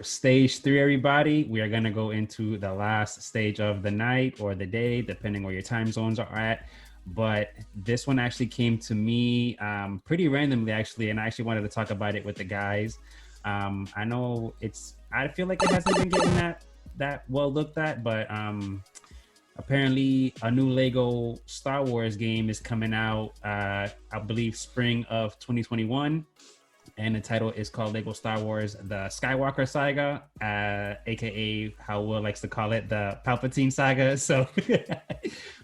stage 3, everybody. We are gonna go into the last stage of the night or the day, depending where your time zones are at. But this one actually came to me pretty randomly, actually, and I actually wanted to talk about it with the guys. I know I feel like it hasn't been getting that well looked at, but apparently a new Lego Star Wars game is coming out, I believe spring of 2021. And the title is called Lego Star Wars, the Skywalker Saga, aka how Will likes to call it, the Palpatine Saga. So,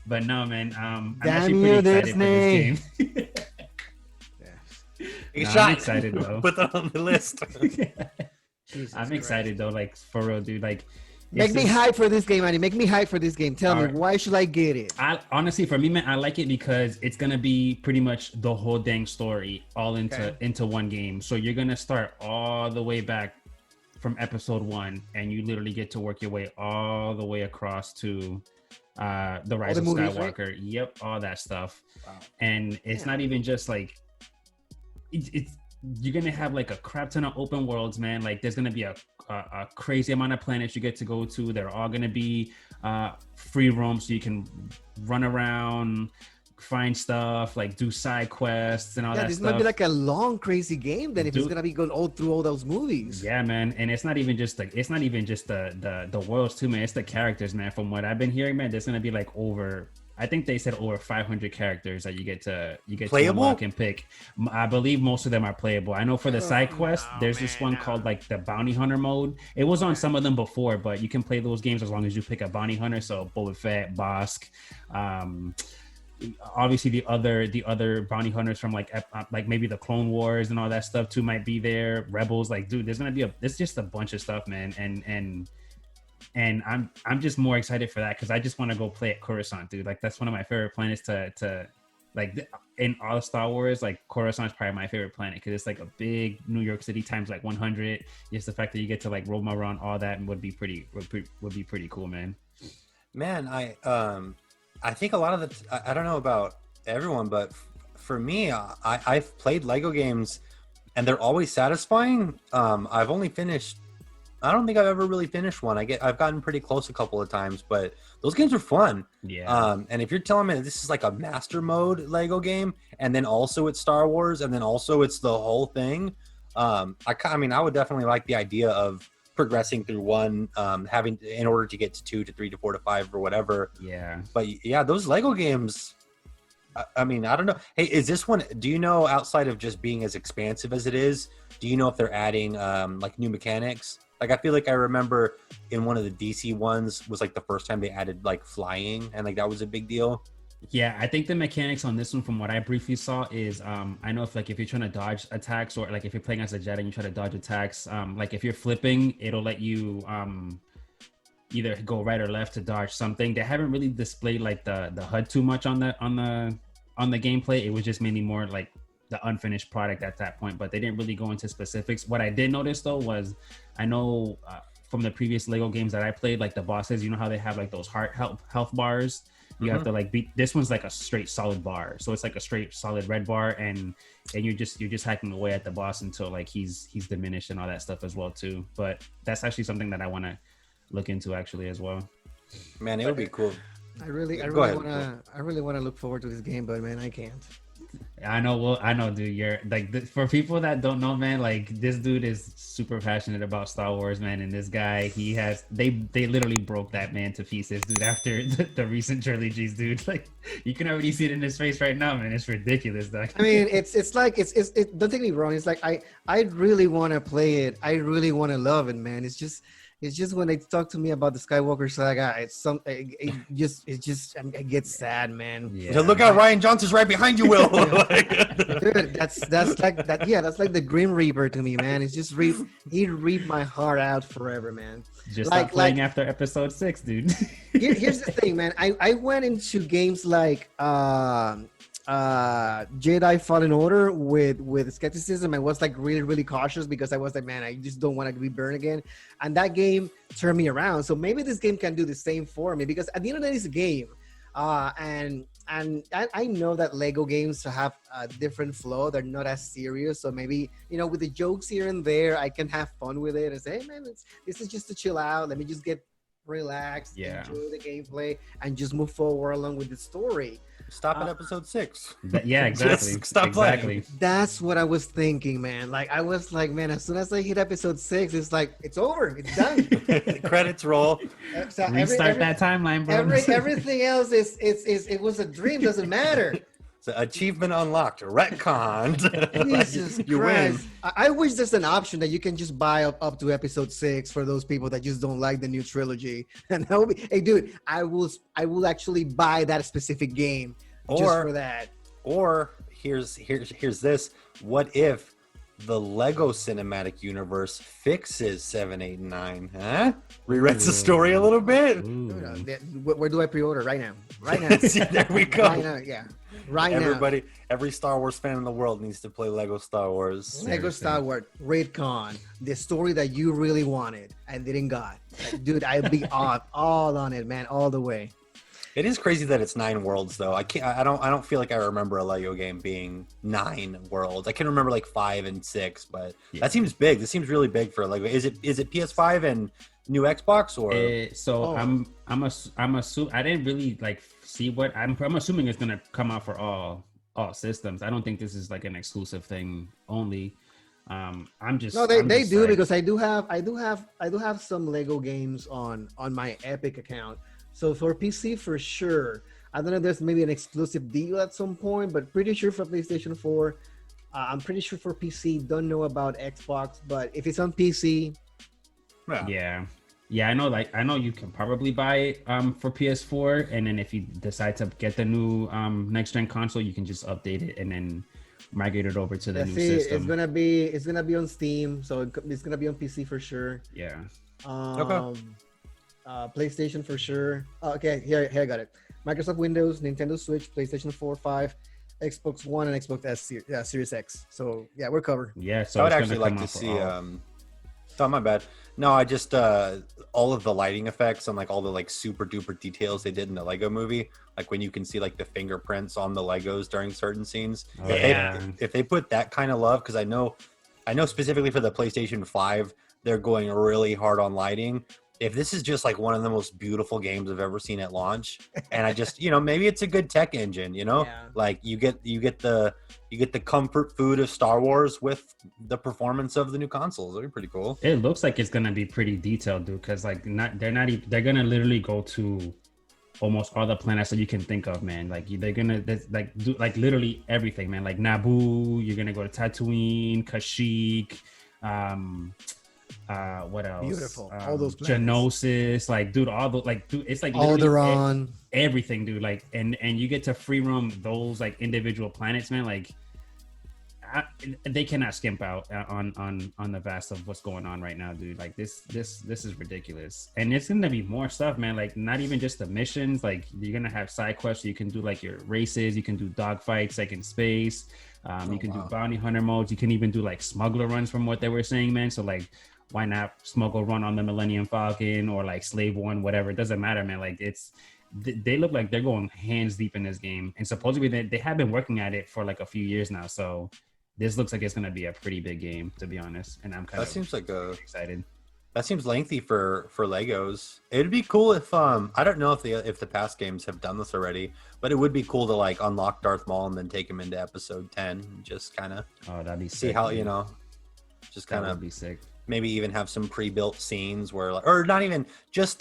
but no, man, I'm actually pretty excited for this game. I'm excited though. Put that on the list. I'm excited though, like for real, dude. Like, make me hype for this game, Andy. Make me hype for this game. Tell me, why should I get it? Honestly, for me, man, I like it because it's gonna be pretty much the whole dang story all into one game. So you're gonna start all the way back from episode 1, and you literally get to work your way all the way across to the Rise of Skywalker. Right? Yep, all that stuff. Wow. And it's not even just like it's you're gonna have like a crap ton of open worlds, man. Like there's gonna be a crazy amount of planets you get to go to. They're all gonna be free roam, so you can run around, find stuff, like do side quests and all that this stuff. Might be like a long, crazy game then if it's gonna be going all through all those movies. Yeah, man. And it's not even just the worlds too, man. It's the characters, man. From what I've been hearing, man, there's gonna be like I think they said over 500 characters that you get to unlock and pick. I believe most of them are playable. I know for the side quest, there's this one called like the Bounty Hunter mode. It was on some of them before, but you can play those games as long as you pick a bounty hunter. So Boba Fett, Bosk, obviously the other bounty hunters from like maybe the Clone Wars and all that stuff too might be there. Rebels, like dude, there's gonna be there's just a bunch of stuff, man, and I'm just more excited for that because I just want to go play at Coruscant, dude. Like that's one of my favorite planets to like in all Star Wars. Like Coruscant is probably my favorite planet because it's like a big New York City times like 100. Just the fact that you get to like roam around all that and would be pretty cool, man. Man, I think a lot of I don't know about everyone, but for me, I've played Lego games and they're always satisfying. I've only finished. I don't think I've ever really finished one. I've gotten pretty close a couple of times, but those games are fun. Yeah. And if you're telling me that this is like a master mode Lego game, and then also it's Star Wars, and then also it's the whole thing, I would definitely like the idea of progressing through one, having in order to get to 2 to 3 to 4 to 5 or whatever. Yeah. But yeah, those Lego games. I mean, I don't know. Hey, is this one? Do you know, outside of just being as expansive as it is, do you know if they're adding like new mechanics? Like, I feel like I remember in one of the DC ones was like the first time they added like flying, and like that was a big deal. Yeah, I think the mechanics on this one, from what I briefly saw, is I know if you're trying to dodge attacks, or like if you're playing as a Jedi and you try to dodge attacks, like if you're flipping, it'll let you either go right or left to dodge something. They haven't really displayed like the HUD too much on the gameplay. It was just mainly more like the unfinished product at that point, but they didn't really go into specifics. What I did notice though was, I know from the previous Lego games that I played, like the bosses, you know how they have like those health bars. You have to like beat. This one's like a straight solid bar, so it's like a straight solid red bar, and you're just hacking away at the boss until like he's diminished and all that stuff as well too. But that's actually something that I want to look into actually as well. Man, it would be cool. I really want to look forward to this game, but man, I can't. I know, dude. You're like, for people that don't know, man, like this dude is super passionate about Star Wars, man. And this guy, they literally broke that man to pieces, dude, after the recent trilogies, dude. Like, you can already see it in his face right now, man. It's ridiculous, dog. I mean, it's like don't take me wrong. It's like I really want to play it. I really want to love it, man. It's just when they talk to me about the Skywalker Saga, I get sad, man. Yeah. Look out, Ryan Johnson's right behind you, Will. Dude, that's like that. Yeah, that's like the Grim Reaper to me, man. It's just he reaped my heart out forever, man. Just like playing after episode 6, dude. Here's the thing, man. I went into games like Jedi Fallen Order with skepticism. I was like really cautious because I was like, man, I just don't want to be burned again. And that game turned me around. So maybe this game can do the same for me, because at the end of the day, it's a game. And I know that Lego games have a different flow. They're not as serious, so maybe with the jokes here and there, I can have fun with it and say, hey man, this is just to chill out. Let me just get relaxed, Yeah. enjoy the gameplay, and just move forward along with the story. Stop at episode 6. Yeah, exactly. Just stop exactly. That's what I was thinking, man. Like I was like, man, as soon as I hit episode 6, it's like it's over, it's done. Credits roll. So Restart that timeline, bro. everything else is it was a dream. Doesn't matter. So achievement unlocked, retconned. Jesus You Christ. win. I wish there's an option that you can just buy up to episode 6 for those people that just don't like the new trilogy. And that would be, hey, dude, I will actually buy that specific game just Or for that. Or here's this. What if the Lego cinematic universe fixes 7, 8, and 9? Huh? Rewrites the story a little bit. Ooh. Where do I pre-order right now? Right now. See, there we go. Right now, yeah. Right Everybody, every Star Wars fan in the world needs to play Lego Star Wars. now. Lego Star Wars, Redcon, the story that you really wanted and didn't got. Like, dude, I'd be all on it, man, all the way. It is crazy that it's 9 worlds though. I don't feel like I remember a Lego game being 9 worlds. I can remember like 5 and 6, but Yeah. that seems big. This seems really big for a Lego. Is it PS5 and new Xbox or So Oh. I'm assuming I didn't really like see what I'm assuming it's gonna come out for all systems. I don't think this is like an exclusive thing only. I'm just No, they just do like- because I do have some Lego games on my Epic account. So for PC for sure. I don't know if there's maybe an exclusive deal at some point, but pretty sure for PlayStation 4. I'm pretty sure for PC. Don't know about Xbox, but if it's on PC, Yeah, I know you can probably buy it for PS4, and then if you decide to get the new next gen console, you can just update it and then migrate it over to the new system. it's gonna be on Steam, so it's gonna be on PC for sure. Yeah. PlayStation for sure. Okay, here I got it. Microsoft Windows, Nintendo Switch, PlayStation 4, 5, Xbox One, and Xbox Series X. So yeah, we're covered. Yeah, so I would it's actually gonna like come to out for see all. oh my bad. No, I just all of the lighting effects and like all the like super duper details they did in the Lego movie, like when you can see like the fingerprints on the Legos during certain scenes. Oh, If they put that kind of love, because I know specifically for the PlayStation 5, they're going really hard on lighting. If this is just like one of the most beautiful games I've ever seen at launch, and I just maybe it's a good tech engine, Yeah. like you get the comfort food of Star Wars with the performance of the new consoles. That'd be pretty cool. It looks like it's gonna be pretty detailed, dude. Because like they're gonna literally go to almost all the planets that you can think of, man. Like they're gonna do like literally everything, man. Like Naboo, you're gonna go to Tatooine, Kashyyyk, what else? Beautiful. All those planets. Geonosis, like dude, it's like literally Alderaan. everything, dude. Like and you get to free roam those like individual planets, man. Like they cannot skimp out on the vast of what's going on right now, dude. Like this is ridiculous, and it's gonna be more stuff, man. Like not even just the missions. Like you're gonna have side quests. So you can do like your races. You can do dogfights like in space. You can do bounty hunter modes. You can even do like smuggler runs, from what they were saying, man. So like, why not smuggle run on the Millennium Falcon or like slave one, whatever? It doesn't matter, man. Like they look like they're going hands deep in this game, and supposedly they have been working at it for like a few years now. So this looks like it's going to be a pretty big game, to be honest. And I'm kind Seems like excited. That seems lengthy for Legos. It'd be cool if I don't know if the past games have done this already, but it would be cool to like unlock Darth Maul and then take him into episode 10 and just kind of that'd be see sick, how dude. just That kind would of be sick. maybe even have some pre-built scenes where like, or not even just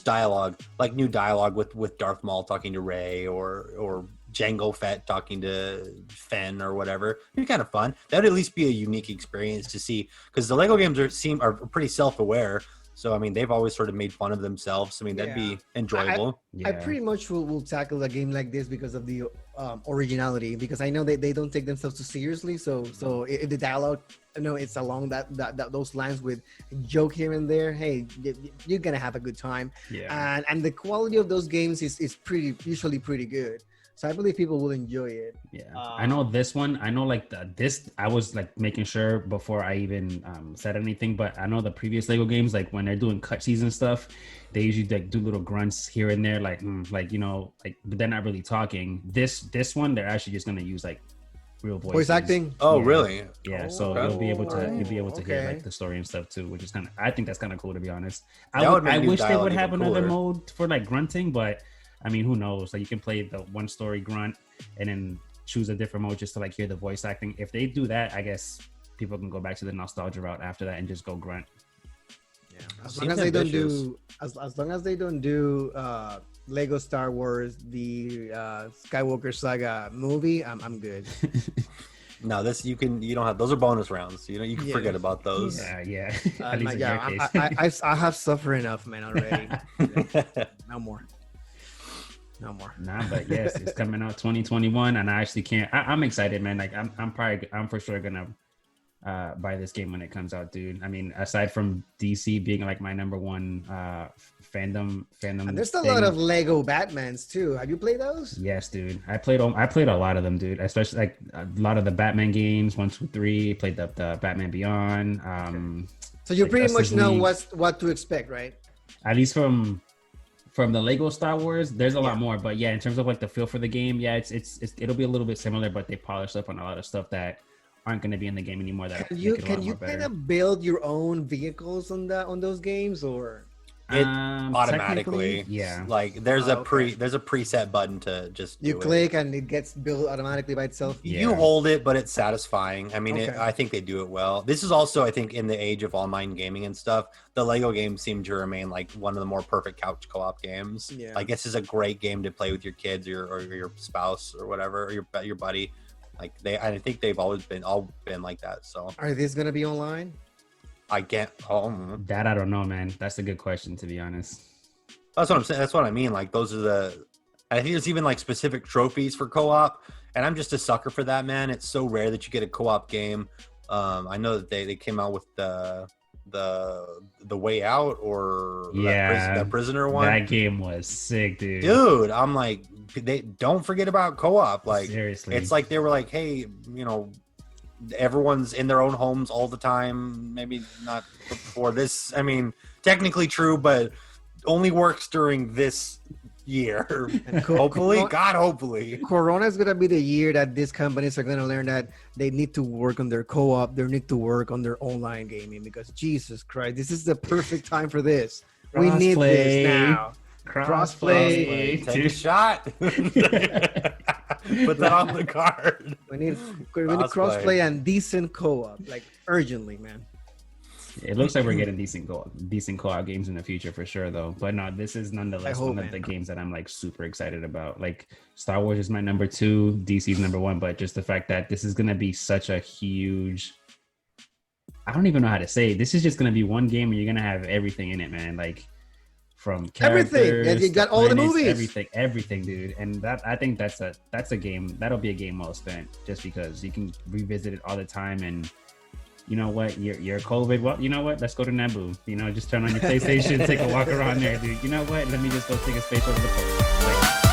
dialogue, like new dialogue with Darth Maul talking to Rey or Jango Fett talking to Fenn or whatever. It'd be kind of fun. That would at least be a unique experience to see, because the Lego games are pretty self-aware. So I mean, they've always sort of made fun of themselves. I mean, that'd be enjoyable. I pretty much will tackle a game like this because of the originality, because I know they don't take themselves too seriously. So if the dialogue, it's along that those lines with joke here and there, hey, you're gonna have a good time. Yeah. And the quality of those games is usually pretty good. So I believe people will enjoy it. Yeah, I know this one. I know like this. I was like making sure before I even said anything. But I know the previous Lego games, like when they're doing cutscenes and stuff, they usually like do little grunts here and there, like like but they're not really talking. This one, they're actually just gonna use like real voice acting. Oh, Yeah. really? Yeah, so you'll be able to hear Okay. like the story and stuff too, which is kind of I think that's kind of cool to be honest. That would make I new wish they dialogue would have even another cooler. mode for like grunting, but I mean, who knows? Like you can play the one story grunt and then choose a different mode just to like hear the voice acting. If they do that, I guess people can go back to the nostalgia route after that and just go grunt. Yeah. As Seems long as they don't ambitious. do, as long as they don't do Lego Star Wars, the Skywalker Saga movie, I'm good. No, this you don't have. Those are bonus rounds. You know, you can Yeah. forget about those. Yeah. At least in yeah, your case. I have suffered enough, man, already. No more. No more. Nah, but yes, it's coming out 2021, and I actually can't. I'm excited, man. Like I'm for sure gonna buy this game when it comes out, dude. I mean, aside from DC being like my number one fandom. And there's a thing, lot of Lego Batmans too. Have you played those? Yes, dude. I played a lot of them, dude. Especially like a lot of the Batman games, 1, 2, 3. Played the Batman Beyond. So you like pretty much Justice know League. what to expect, right? At least from the Lego Star Wars, there's a lot more. But yeah, in terms of like the feel for the game, yeah, it'll be a little bit similar, but they polished up on a lot of stuff that aren't going to be in the game anymore. That Can you kind of build your own vehicles on those games, or It technically, automatically, yeah. Like there's Oh, okay. there's a preset button to just you do click and it gets built automatically by itself? You Yeah. hold it, but it's satisfying. I mean, Okay. I think they do it well. This is also, I think, in the age of online gaming and stuff, the Lego games seem to remain like one of the more perfect couch co-op games. Yeah. Like this is a great game to play with your kids or your spouse or whatever, or your buddy. Like I think they've always been like that. So Are these gonna be online? I can't. Oh, That I don't know, man. That's a good question, to be honest. that's what I'm saying. That's what I mean. Like those are the. I think there's even like specific trophies for co-op, and I'm just a sucker for that, man. It's so rare that you get a co-op game. I know that they came out with the Way Out or that prisoner one. That game was sick, dude. Dude, I'm like, they don't forget about co-op. Like Seriously, it's like they were like, hey, everyone's in their own homes all the time. Maybe not for this. I mean, technically true, but only works during this year. And Hopefully. Corona is gonna be the year that these companies are gonna learn that they need to work on their co-op. They need to work on their online gaming, because Jesus Christ, this is the perfect time for this. We need this now. Crossplay. Take a shot. Put that on the card. We need crossplay and decent co-op, like urgently, man. It looks like we're getting decent co-op games in the future for sure, though. But no, this is nonetheless hope, one of man. the games that I'm like super excited about. Like Star Wars is my number 2, DC's number 1, but just the fact that this is gonna be such a huge, I don't even know how to say it. This is just gonna be one game where you're gonna have everything in it, man. Like from Everything. characters, And you got all the planets, movies. everything, dude. And that I think that's a game that'll be a game well spent, just because you can revisit it all the time. And you know what, you're COVID. Well, you know what? Let's go to Naboo. Just turn on your PlayStation, take a walk around there, dude. You know what? Let me just go take a space over the coast. Like,